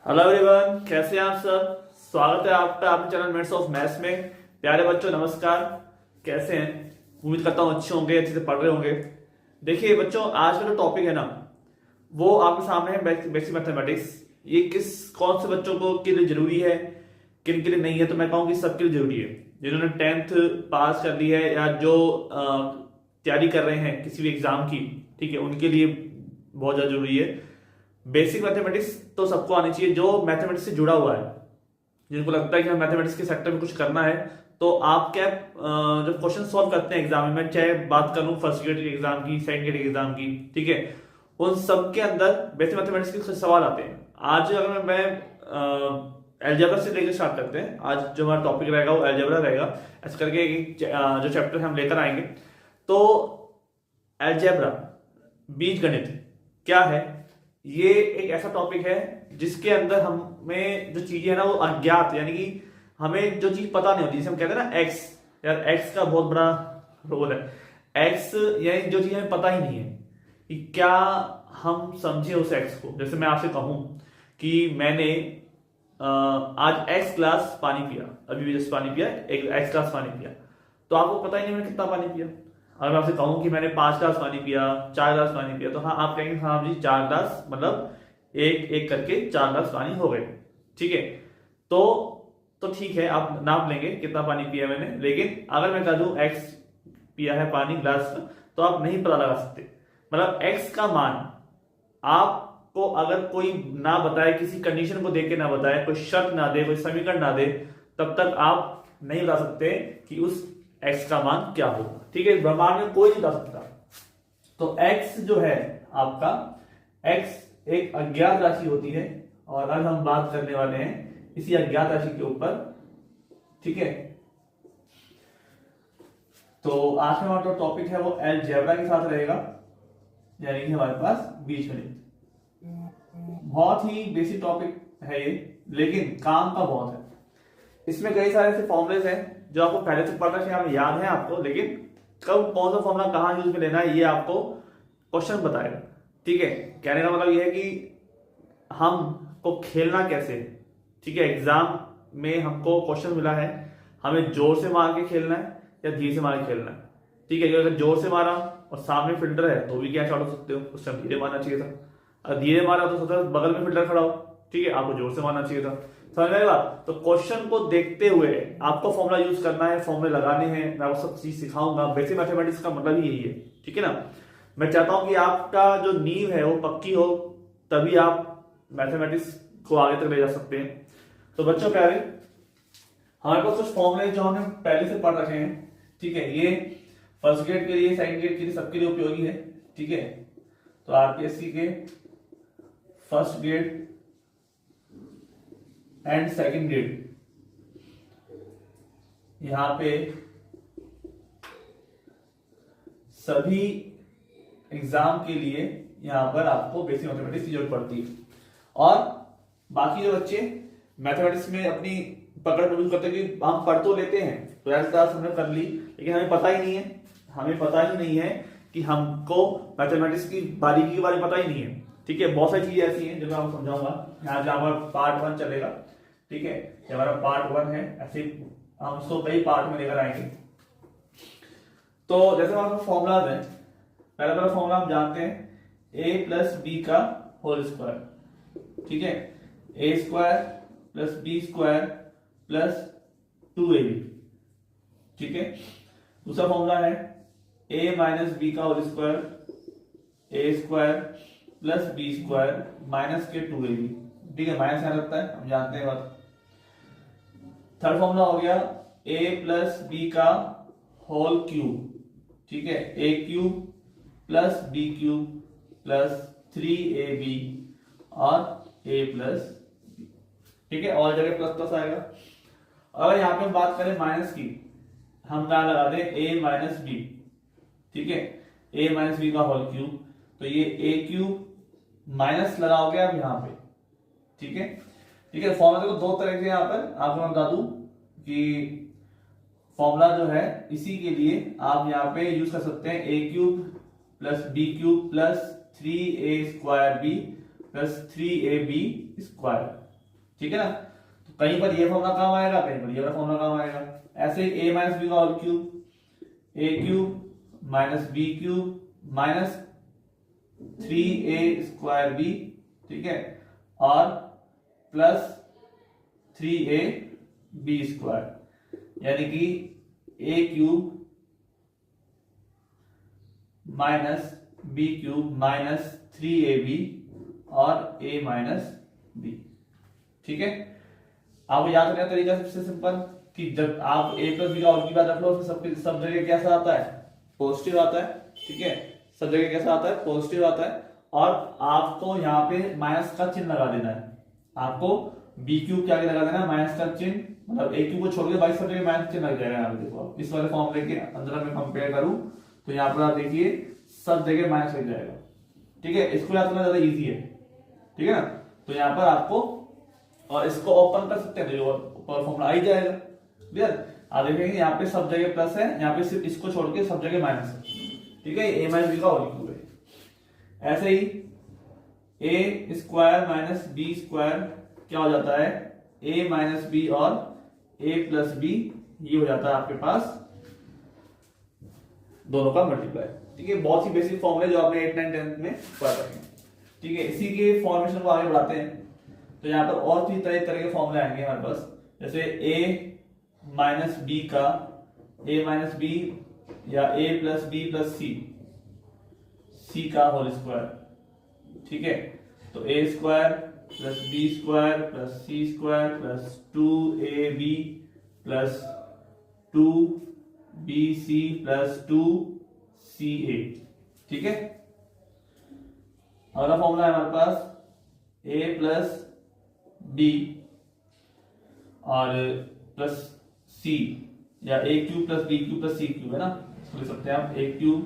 Hello everyone, कैसे हैं आप सब। स्वागत है आपका अपने चैनल मिनट्स ऑफ मैथ्स में। प्यारे बच्चों नमस्कार, कैसे हैं। उम्मीद करता हूँ अच्छे होंगे, अच्छे से पढ़ रहे होंगे। देखिए बच्चों, आज का जो टॉपिक है ना वो आपके सामने है बेसिक मैथमेटिक्स। ये कौन से बच्चों को के लिए जरूरी है, किन के लिए नहीं है। तो मैं कहूँगी सबके लिए जरूरी है। जिन्होंने 10th पास कर ली है या जो तैयारी कर रहे हैं किसी भी एग्जाम की, ठीक है, उनके लिए बहुत ज्यादा जरूरी है। बेसिक मैथमेटिक्स तो सबको आनी चाहिए जो मैथमेटिक्स से जुड़ा हुआ है, जिनको लगता है कि हम मैथमेटिक्स के सेक्टर में कुछ करना है। तो आप क्या जब क्वेश्चन सॉल्व करते हैं एग्जाम में, चाहे बात करूं फर्स्ट ग्रेड के एग्जाम की, सेकंड ग्रेड के एग्जाम की, ठीक है, उन सब के अंदर बेसिक मैथमेटिक्स के कुछ सवाल आते हैं। आज अगर मैं एल्जेब्रा से लेकर स्टार्ट करते हैं। आज जो हमारा टॉपिक रहेगा वो एल्जेब्रा रहेगा। ऐसा करके जो चैप्टर हम लेकर आएंगे। तो एल्जेब्रा, बीजगणित क्या है, ये एक ऐसा टॉपिक है जिसके अंदर हमें जो चीजें है ना वो अज्ञात, यानी कि हमें जो चीज पता नहीं होती, जैसे हम कहते हैं ना एक्स, यार एक्स का बहुत बड़ा रोल है। एक्स यानी जो चीज हमें पता ही नहीं है कि क्या हम समझे उस एक्स को। जैसे मैं आपसे कहूं कि मैंने आज एक्स ग्लास पानी पिया, अभी भी जस्ट पानी पिया, एक एक्स ग्लास पानी पिया, तो आपको पता ही नहीं मैंने कितना पानी पिया। अगर मैं आपसे कहूं कि मैंने 5 ग्लास पानी पिया, 4 ग्लास पानी पिया, तो हाँ आप कहेंगे हाँ जी 4 ग्लास, मतलब एक एक करके 4 ग्लास पानी हो गए, ठीक है। तो ठीक है, आप नाप लेंगे कितना पानी पिया मैंने। लेकिन अगर मैं कह दूं एक्स पिया है पानी ग्लास का, तो आप नहीं पता लगा सकते। मतलब एक्स का मान आपको अगर कोई ना बताए, किसी कंडीशन को देख के ना बताए, कोई शर्त ना दे, कोई समीकरण ना दे, तब तक आप नहीं बता सकते कि उस एक्स का मान क्या होगा, ठीक है। ब्रह्मांड में कोई नहीं बता सकता। तो एक्स जो है आपका, एक्स एक अज्ञात राशि होती है, और आज हम बात करने वाले हैं इसी अज्ञात राशि के ऊपर, ठीक है। तो आज का हमारा जो टॉपिक है वो अलजेब्रा के साथ रहेगा, यानी कि हमारे पास बीजगणित। बहुत ही बेसिक टॉपिक है ये, लेकिन काम का बहुत है। इसमें कई सारे ऐसे फॉर्मुलेज हैं जो आपको पहले से पढ़ रखे हैं, हमें याद है आपको, लेकिन कब कौन सा फॉर्मूला कहां यूज में लेना है ये आपको क्वेश्चन बताएगा, ठीक है। कहने का मतलब ये है कि हमको खेलना कैसे है, ठीक है। एग्जाम में हमको क्वेश्चन मिला है, हमें जोर से मार के खेलना है या धीरे से मार के खेलना है, ठीक है। अगर जोर से मारा और सामने फिल्टर है तो भी क्या शॉट हो सकते हो, उस टाइम धीरे मारना चाहिए था। अगर धीरे मारा तो सोचा बगल में फिल्टर खड़ा हो, ठीक है, आपको जोर से मारना चाहिए था। समझ में आई बात। तो क्वेश्चन को देखते हुए आपको फॉर्मूला यूज करना है, फॉर्मूले लगाने हैं, मैं आपको सब चीज सिखाऊंगा। बेसिक मैथमेटिक्स का मतलब ही यही है, ठीक है ना। मैं चाहता हूं कि आपका जो नींव है वो पक्की हो, तभी आप मैथमेटिक्स को आगे तक ले जा सकते हैं। तो बच्चों प्यारे, हमारे पास कुछ फॉर्मूले जो हमने पहले से पढ़ रखे हैं, ठीक है। ये फर्स्ट ग्रेड के लिए, सेकंड ग्रेड के लिए, सबके लिए उपयोगी है, ठीक है। तो आरपीएससी के first grade and second grade, यहां पे सभी एग्जाम के लिए यहां पर आपको बेसिक मैथमेटिक्स की जरूरत पड़ती है। और बाकी जो बच्चे मैथमेटिक्स में अपनी पकड़ मजबूत करते हैं कि हम पढ़ तो लेते हैं, तो ऐसा क्लास हमने कर ली, लेकिन हमें पता ही नहीं है, हमें पता ही नहीं है कि हमको मैथमेटिक्स की बारीकी के बारे में पता ही नहीं है, ठीक है। बहुत सारी चीजें ऐसी हैं जो मैं आपको समझाऊंगा। यहाँ जहां हमारा पार्ट 1 चलेगा, ठीक है, ये हमारा पार्ट 1 है, ऐसे हम उसको कई पार्ट में लेकर आएंगे। तो जैसे हमारे फॉर्मूलाज है, पहला फॉर्मूला हम जानते हैं a प्लस बी का होल स्क्वायर, ठीक है। a square plus B square plus 2ab, ठीक है। दूसरा फॉर्मूला है a माइनस बी का whole square, a square plus B square minus के 2ab, ठीक है। माइनस यहाँ लगता है, हम जानते हैं बात। थर्ड फॉर्मूला हो गया a प्लस बी का होल क्यूब, ठीक है, a cube plus B cube plus 3ab और a प्लस, ठीक है। और जगह प्लस प्लस आएगा। अगर यहाँ पे हम बात करें माइनस की, हम क्या लगा दें a माइनस बी, ठीक है, a माइनस बी का होल क्यूब, तो ये a क्यूब माइनस लगाओगे आप यहाँ पे, ठीक है, ठीक है। फॉर्मूला देखो दो तरह के यहाँ पर आपको मैं बता दूं कि फॉर्मूला जो है इसी के लिए आप यहाँ पे यूज कर सकते हैं a cube plus B cube plus 3a square B plus 3ab square, ठीक है ना। तो कहीं पर ये फॉर्मूला काम आएगा, कहीं पर ये वाला फॉर्मूला काम आएगा। ऐसे a माइनस बी का whole cube, A cube minus B cube minus 3a square B, ठीक है, और प्लस 3a बी स्क्वायर, यानी कि a cube minus B cube minus 3ab और a माइनस बी। ठीक है, आपको याद रखने का तरीका सबसे सिंपल कि जब आप a प्लस बी का और की बात रख लो, सब जगह कैसा आता है, पॉजिटिव आता है। ठीक है, सब जगह कैसा आता है, पॉजिटिव आता है। और आपको यहाँ पे माइनस का चिन्ह लगा देना है, आपको बी क्यूब के आगे लगा देना है माइनस का चिन्ह, मतलब ए क्यूब को छोड़ के बाकी सब जगह माइनस चिन्ह लग जाएगा। यहाँ पे देखो, इस वाले फॉर्मूले के अंदर मैं कंपेयर करूं तो यहाँ पर आप देखिए सब जगह माइनस लग जाएगा। ठीक है, इसको याद करना ज्यादा इजी है। ठीक है ना, तो यहाँ पर आपको, और इसको ओपन कर सकते हैं तो ऊपर फॉर्मूला आ ही जाएगा। क्लियर, आप देखेंगे यहाँ पे सब जगह प्लस है, यहाँ पे सिर्फ इसको छोड़ के सब जगह माइनस है। ठीक है, ए माइनस बी का होल क्यूब है। ऐसे ही ए स्क्वायर माइनस बी स्क्वायर क्या हो जाता है, ए माइनस बी और ए प्लस बी, ये हो जाता है आपके पास दोनों का मल्टीप्लाई। ठीक है, बहुत ही बेसिक फॉर्मूले जो आपने 8, 9, 10 में पढ़ रखे हैं। ठीक है, इसी के फॉर्मेशन को आगे बढ़ाते हैं तो यहाँ पर और भी तरह तरह के फॉर्मूले आएंगे हमारे पास, जैसे a माइनस बी का a माइनस बी या a plus B plus C का होल स्क्वायर। ठीक है, तो a square plus B square plus C square plus 2ab plus 2bc plus 2ca। ठीक है, अगला फॉर्मूला है हमारे पास a प्लस बी और प्लस सी, या a cube plus B cube plus C cube है ना, इसको लिख सकते हैं आप a cube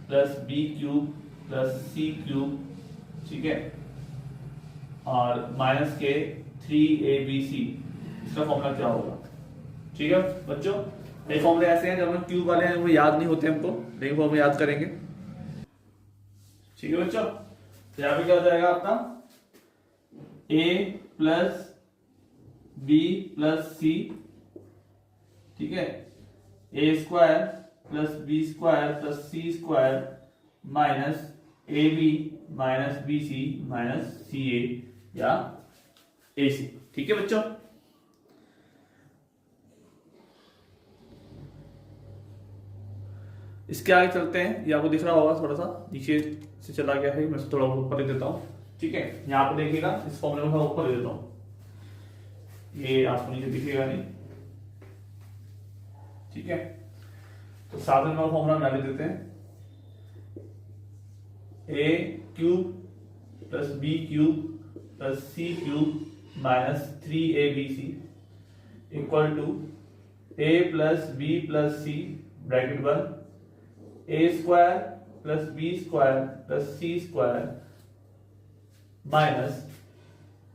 plus B cube plus C cube. ठीक है, और माइनस के 3abc, इसका फॉर्मूला क्या होगा। ठीक है बच्चों, ये फॉर्मूले ऐसे हैं, जब हम क्यूब वाले हैं वो याद नहीं होते हमको, लेकिन वो हम याद करेंगे। ठीक है बच्चों, तो यहाँ पे क्या हो जाएगा आपका a plus B plus C, ठीक है, A square plus B square plus C square minus A B minus B C minus C A या ए सी। ठीक है बच्चों, इसके आगे चलते हैं, ये आपको दिख रहा होगा, थोड़ा सा नीचे से चला गया है, मैं थोड़ा ऊपर ले देता हूं। ठीक है, यहाँ पर देखिएगा, इस फॉर्मूले को ऊपर ले देता हूं, ये आपको नीचे दिखेगा नहीं। ठीक है, तो 7 नंबर फॉर्मूला बना देते हैं, A cube plus B cube plus C cube minus 3abc equal to A plus B plus C bracket 1 A square plus B square plus C square minus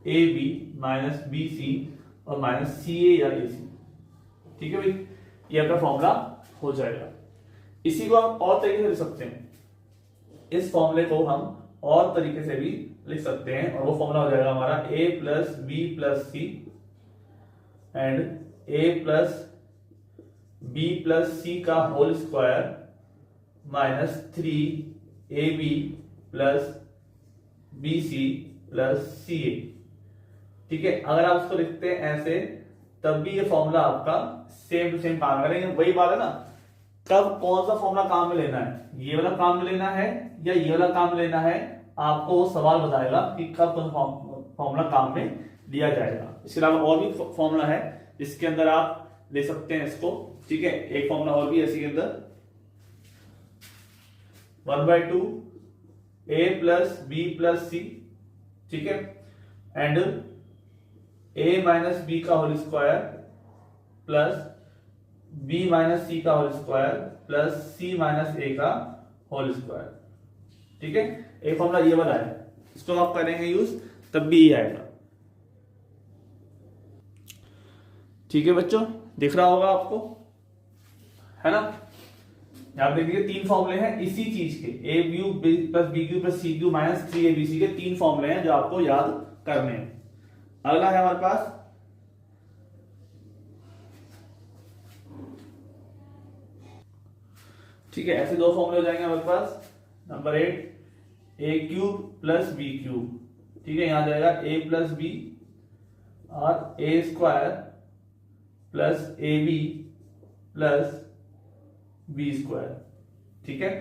A B minus B C और minus C A या A सी। ठीक है भाई, ये आपका formula हो जाएगा। इसी को हम और तरीके से लिख सकते हैं, इस फॉर्मूले को हम और तरीके से भी लिख सकते हैं, और वो फॉर्मूला हो जाएगा हमारा a plus B plus C and a plus B plus C का whole square minus 3ab plus bc plus ca। ठीक है, अगर आप इसको लिखते हैं ऐसे तब भी ये फॉर्मूला आपका सेम टू सेम काम करेगा। वही बात है ना, कब कौन सा फॉर्मूला काम में लेना है, ये वाला काम में लेना है या ये वाला काम में लेना है, आपको वो सवाल बताएगा कि कब कौन सा फॉर्मूला काम में लिया जाएगा। इसके अलावा और भी फॉर्मूला है जिसके अंदर आप ले सकते हैं इसको। ठीक है, एक फॉर्मूला और भी इसी के अंदर 1/2 a plus B plus C, ठीक है, एंड a माइनस बी का whole square plus b minus C का whole square plus c minus a का होल स्क्वायर। ठीक है, एक फॉर्मूला ये वाला है, इसको आप करेंगे यूज तब भी ये आएगा। ठीक है बच्चों, दिख रहा होगा आपको, है ना। यहां देखिए 3 फॉर्मूले हैं इसी चीज के, A cube plus B cube plus C cube minus 3abc के 3 फॉर्मूले हैं जो आपको याद करने हैं। अगला है हमारे पास ठीक है, ऐसे दो फॉर्मूले हो जाएंगे हमारे पास। Number 8 A cube plus B cube, ठीक है, यहां जाएगा ए प्लस बी और A square plus A B plus B square, ठीक है,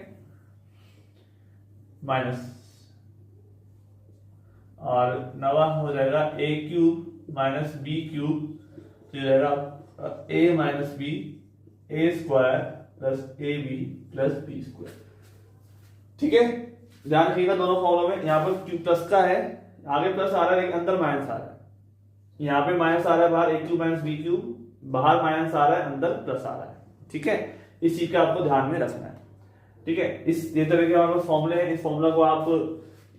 माइनस, और नवा हो जाएगा A cube minus B cube, तो जाएगा A minus B A square plus A B plus B square, ठीक है। ध्यान रखिएगा दोनों फॉर्मूलों में, यहाँ पर क्यूब प्लस का है, आगे प्लस आ रहा है लेकिन अंदर माइनस आ रहा है, यहाँ पे माइनस आ रहा है बाहर, ए क्यूब माइनस बी क्यूब, बाहर माइनस आ रहा है अंदर प्लस आ रहा है, ठीक है। इस चीज का आपको ध्यान में रखना है, ठीक है। इस ये तरह के हमारे पास फॉर्मूले हैं, इस फॉर्मूला को आप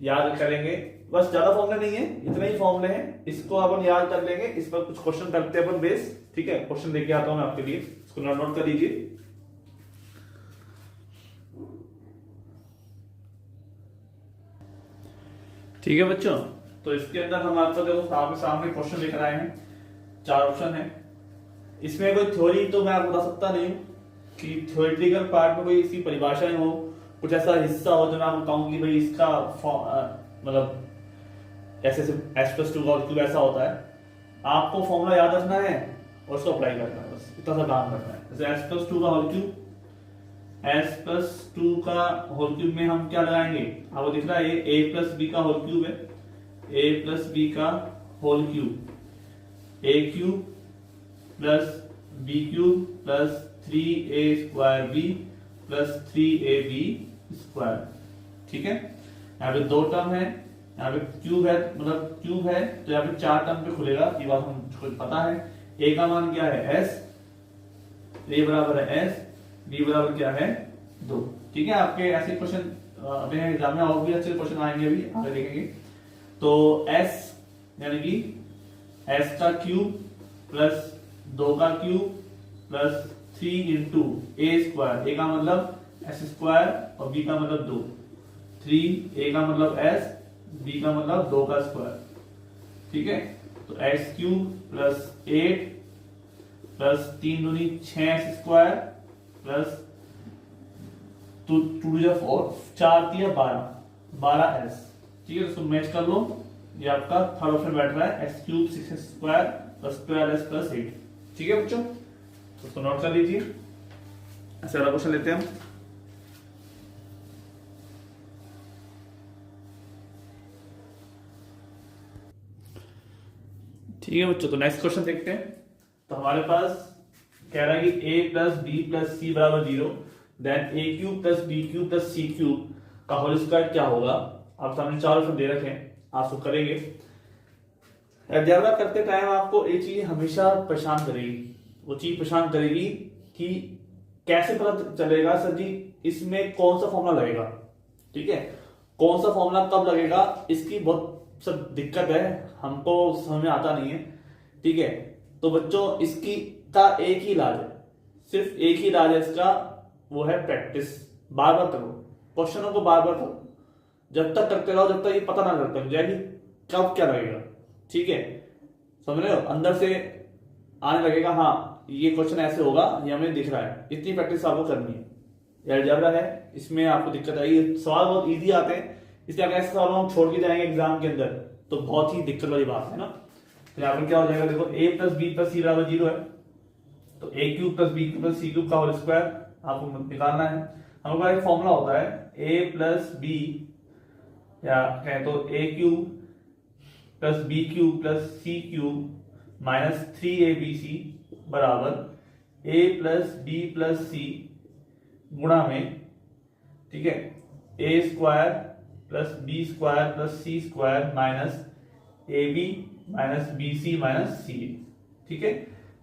याद करेंगे, बस ज्यादा फॉर्मूले नहीं है, इतने ही फॉर्मूले हैं, इसको अपन याद कर लेंगे, इस पर कुछ क्वेश्चन करते हैं अपन बेस, ठीक है। क्वेश्चन लेके आता हूं मैं आपके लिए, इसको नोट कर लीजिए। ठीक है बच्चों, तो इसके अंदर हम आपको देखो आपके सामने क्वेश्चन लेकर आए हैं, 4 ऑप्शन है। इसमें कोई थ्योरी तो मैं आपको बता सकता नहीं हूँ कि थ्योरेटिकल पार्ट में कोई इसकी परिभाषाएं हो, कुछ ऐसा हिस्सा हो जो मैं आपको कहूँ कि भाई इसका मतलब ऐसे एस प्लस 2 का क्यूब ऐसा होता है, आपको फॉर्मूला याद रखना है और उसको अप्लाई करना है, बस इतना सा काम करना है। जैसे एस प्लस 2 का होल क्यूब, एस प्लस 2 का होल क्यूब में हम क्या लगाएंगे, आपको दिख रहा है ये ए प्लस बी का होल क्यूब है, ए प्लस बी का whole cube, A cube plus B cube plus 3a square B plus 3ab square, ठीक है। यहाँ पे 2 टर्म है, यहाँ पे क्यूब है, मतलब क्यूब है तो यहाँ पे 4 टर्म पे खुलेगा, ये बात हमको पता है। a का मान क्या है s, a बराबर है s, b बराबर क्या है 2, ठीक है। आपके ऐसे क्वेश्चन अपने एग्जाम में और भी अच्छे क्वेश्चन आएंगे, अभी आगे देखेंगे। तो s यानी कि s का क्यूब प्लस 2 का क्यूब प्लस 3 इंटू ए स्क्वायर, ए का मतलब एस स्क्वायर और बी का मतलब 2, 3 ए का मतलब एस, बी का मतलब 2 का स्क्वायर, ठीक है। तो एक्स क्यूब प्लस 8 प्लस 3 दूनी 6 स्क्वायर प्लस 2 4 4 3 12 एस, ठीक है। तो मैच कर लो, ये आपका थर्ड ऑप्शन बैठ रहा है, x cube 6 square plus 12 S plus 8, ठीक है बच्चों। तो उसको नोट कर लीजिए। ऐसे वाला क्वेश्चन लेते हैं हम। ठीक है बच्चों, तो नेक्स्ट क्वेश्चन देखते हैं। तो हमारे पास कह रहा है कि a plus B plus C बराबर 0, then A cube plus B cube plus C cube का होल स्क्वायर क्या होगा। आप सामने 4 ऑप्शन दे रखे हैं, आप उसको करेंगे। अलजेब्रा करते टाइम आपको एक चीज हमेशा परेशान करेगी, वो चीज परेशान करेगी कि कैसे पता चलेगा सर जी इसमें कौन सा फॉर्मूला लगेगा, ठीक है। कौन सा फॉर्मूला कब लगेगा, इसकी बहुत सब दिक्कत है, हमको समझ में आता नहीं है, ठीक है। तो बच्चों इसकी का एक ही इलाज है, सिर्फ एक ही इलाज है इसका, वो है प्रैक्टिस। बार बार करो, क्वेश्चनों को बार बार करो, जब तक करते रहो जब तक ये पता ना चलता जाए कब क्या लगेगा, ठीक है। समझ रहे हो, अंदर से आने लगेगा हाँ ये क्वेश्चन ऐसे होगा, ये हमें दिख रहा है। इतनी प्रैक्टिस आपको करनी है। ये अलजेब्रा है, इसमें आपको दिक्कत आएगी, सवाल बहुत इजी आते हैं, इसलिए अगर ऐसे सवाल हम छोड़ के जाएंगे एग्जाम के अंदर तो बहुत ही दिक्कत वाली बात है ना। तो यहाँ पर क्या हो जाएगा, देखो a plus B plus C बराबर 0 है, तो A cube plus B cube plus C cube का होल स्क्वायर आपको निकालना है। हमारे पास एक फॉर्मूला होता है a प्लस बी, या कहें तो a cube plus B cube plus C cube minus 3abc बराबर a plus B plus C गुणा में, ठीक है, A square plus B square plus C square minus A B minus B C minus C, ठीक है।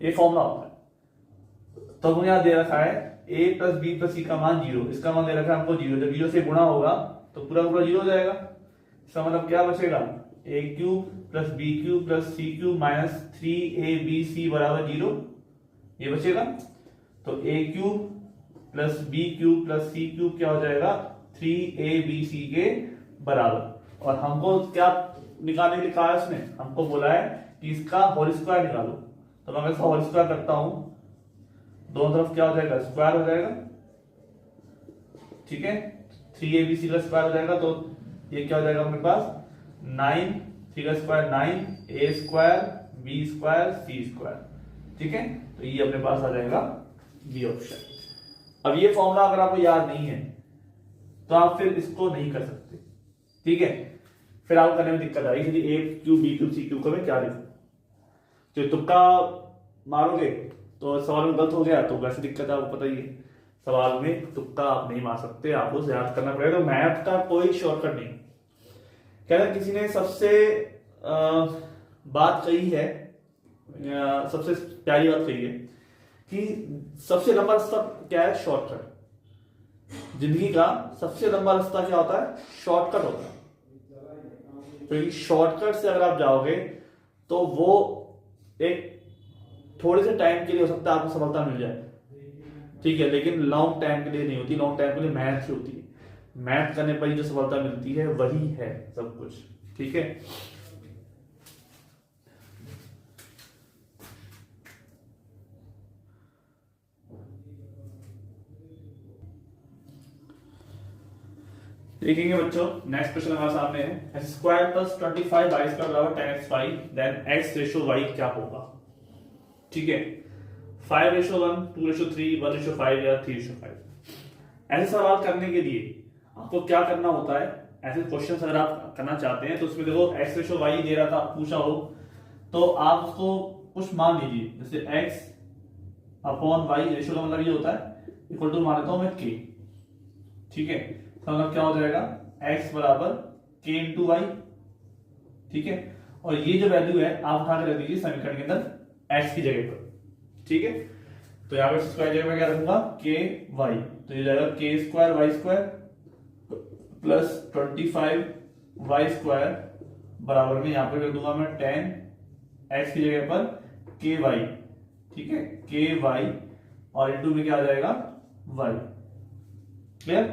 ये formula होता है। तो हमने यहां दे रखा है a plus B plus C का मान 0, इसका मान दे रखा है हमको 0, जब 0 से गुणा होगा तो पूरा पूरा 0 हो जाएगा। इसका मतलब क्या बचेगा, a cube plus B cube plus C cube minus 3abc बराबर 0, ये बचेगा। तो a cube plus B cube plus C cube क्या हो जाएगा 3abc के बराबर। और हमको क्या निकालने के लिए कहा है, उसने हमको बोला है कि इसका होल स्क्वायर निकालो। तो मैं इसका होल स्क्वायर करता हूं, दोनों तरफ क्या हो जाएगा, स्क्वायर हो जाएगा, ठीक है, 3abc का स्क्वायर हो जाएगा, तो ये क्या हो जाएगा अपने पास 9, 3 का square 9, a square b square c square, ठीक है। तो ये अपने पास आ जाएगा बी ऑप्शन। अब ये फॉर्मूला अगर आपको याद नहीं है तो आप फिर इसको नहीं कर सकते, ठीक है। फिर आपको करने में दिक्कत आएगी कि A cube B cube C cube को मैं क्या लिखूं, तो तुक्का मारोगे तो सवाल में गलत हो गया तो वैसे दिक्कत है, आपको पता ही है। सवाल में तुक्का आप नहीं मार सकते, आपको याद करना पड़ेगा। तो मैथ का कोई शॉर्टकट नहीं। कहना किसी ने सबसे बात कही है, सबसे प्यारी बात कही है कि सबसे लंबा रास्ता क्या है, शॉर्टकट। जिंदगी का सबसे लंबा रास्ता क्या होता है, शॉर्टकट होता है। क्योंकि शॉर्टकट से अगर आप जाओगे तो वो एक थोड़े से टाइम के लिए हो सकता है आपको सफलता मिल जाए, ठीक है, लेकिन लॉन्ग टाइम के लिए नहीं होती। लॉन्ग टाइम के लिए मेहनत ही होती है। मेहनत करने पर ही जो सफलता मिलती है वही है सब कुछ, ठीक है। देखेंगे बच्चों, नेक्स्ट क्वेश्चन हमारे सामने है, X square plus 25 Y square बराबर 10x5, then x ratio y क्या होगा, ठीक है। 5:1, 2:3, 1:5 या 3:5। ऐसे सवाल करने के लिए आपको क्या करना होता है, ऐसे क्वेश्चन अगर आप करना चाहते हैं तो उसमें देखो x रेशो y दे रहा था, पूछा हो तो आप उसको कुछ मान लीजिए, जैसे x अपॉन y, रेशो का मतलब ये होता है इक्वल टू मान लेता हूं मैं k, ठीक है। मतलब क्या हो जाएगा, x बराबर k इंटू वाई, ठीक है। और ये जो वैल्यू है आप उठा के रख दीजिए समीकरण के अंदर x की जगह पर, ठीक है। तो यहाँ पर स्क्वायर जगह में क्या रखूंगा, k y, तो ये जाएगा k square Y square plus 25 Y square बराबर में यहाँ पे रख दूंगा मैं 10 x की जगह पर k y, ठीक है, k y और इंटू में क्या आ जाएगा y। क्लियर।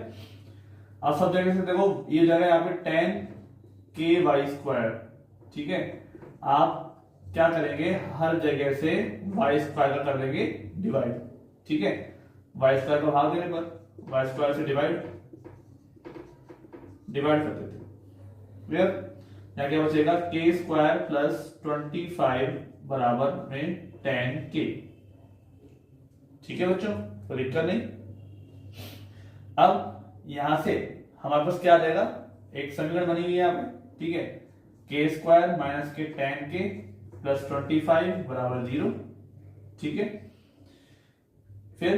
अब सब जगह से देखो ये जगह यहाँ पे 10 k y स्क्वायर, ठीक है। आप क्या करेंगे, हर जगह से y स्क्वायर का कर देंगे डिवाइड, ठीक है। y स्क्वायर को भाग देने पर y स्क्वायर से डिवाइड कर देते, क्लियर। यहाँ क्या बचेगा, k स्क्वायर प्लस 25 बराबर में 10k, ठीक है बच्चों, कोई दिक्कत नहीं। अब यहां से हमारे पास क्या आ जाएगा, एक समीकरण बनी हुई है यहाँ पे, ठीक है, k स्क्वायर माइनस के 10k प्लस 25 बराबर 0, ठीक है। फिर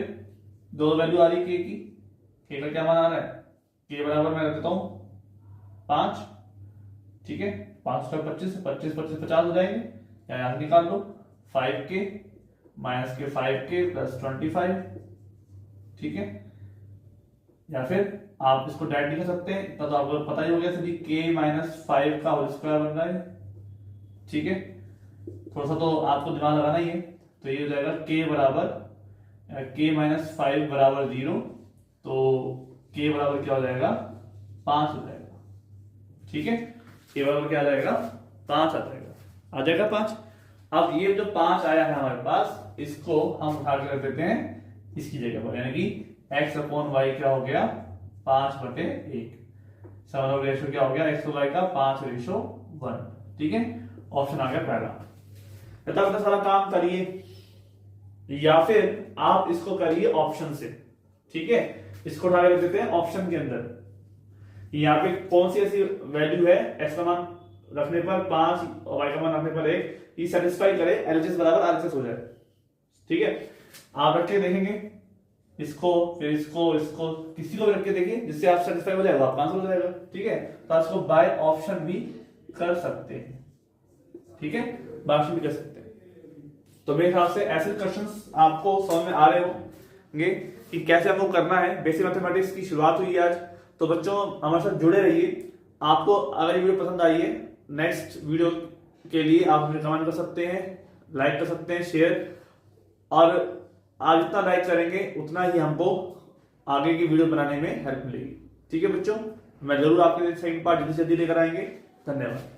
दो वैल्यू आ रही है k का क्या मान आ रहा है, k बराबर मैं रख देता हूं 5, ठीक है। 5 का 25, 25 25 50 हो जाएंगे, या यहां से निकाल लो 5k माइनस के 5k प्लस 25, ठीक है। या फिर आप इसको डायरेक्ट लिख सकते हैं, इतना तो आपको पता ही हो गया सभी, k माइनस 5 का होल स्क्वायर बन रहा है, ठीक है। थोड़ा सा तो आपको दिमाग लगाना ही है, तो ये हो जाएगा k बराबर k माइनस 5 बराबर 0, तो k बराबर क्या हो जाएगा 5 हो जाएगा, ठीक है। k बराबर क्या आ जाएगा 5 आ जाएगा 5। अब ये जो 5 आया है हमारे पास, इसको हम उठा के रख देते हैं इसकी जगह पर, यानी कि x अपॉन वाई क्या हो गया 5/1, समझो रेशो क्या हो गया x और y का 5:1, ठीक है। ऑप्शन आ गया पहला। बेटा सारा काम करिए, या फिर आप इसको करिए ऑप्शन से, ठीक है। इसको उठा के रख देते हैं ऑप्शन के अंदर। यहाँ पे कौन सी ऐसी वैल्यू है, x का मान रखने पर 5 और y का मान रखने पर 1, ये सेटिस्फाई करे, LHS बराबर RHS हो जाए, ठीक है। आप रख के देखेंगे इसको, फिर इसको किसी को भी रख के देखिए, जिससे आप सेटिस्फाई हो जाएगा, आपका आंसर हो जाएगा, ठीक है। तो आप इसको बाय ऑप्शन भी कर सकते हैं, ठीक है, बाय ऑप्शन भी कर सकते हैं। तो मेरे ख्याल से ऐसे क्वेश्चंस आपको समझ में आ रहे होंगे कि कैसे आपको करना है। बेसिक मैथमेटिक्स की शुरुआत हुई है आज, तो बच्चों हमारे साथ जुड़े रहिए। आपको अगर ये वीडियो पसंद आई है, नेक्स्ट वीडियो के लिए आप हमें कमेंट कर सकते हैं, लाइक कर सकते हैं, शेयर, और आप जितना लाइक करेंगे उतना ही हमको आगे की वीडियो बनाने में हेल्प मिलेगी, ठीक है बच्चों। मैं जरूर आपके लिए सेकंड पार्ट जल्दी से जल्दी लेकर आएंगे। धन्यवाद।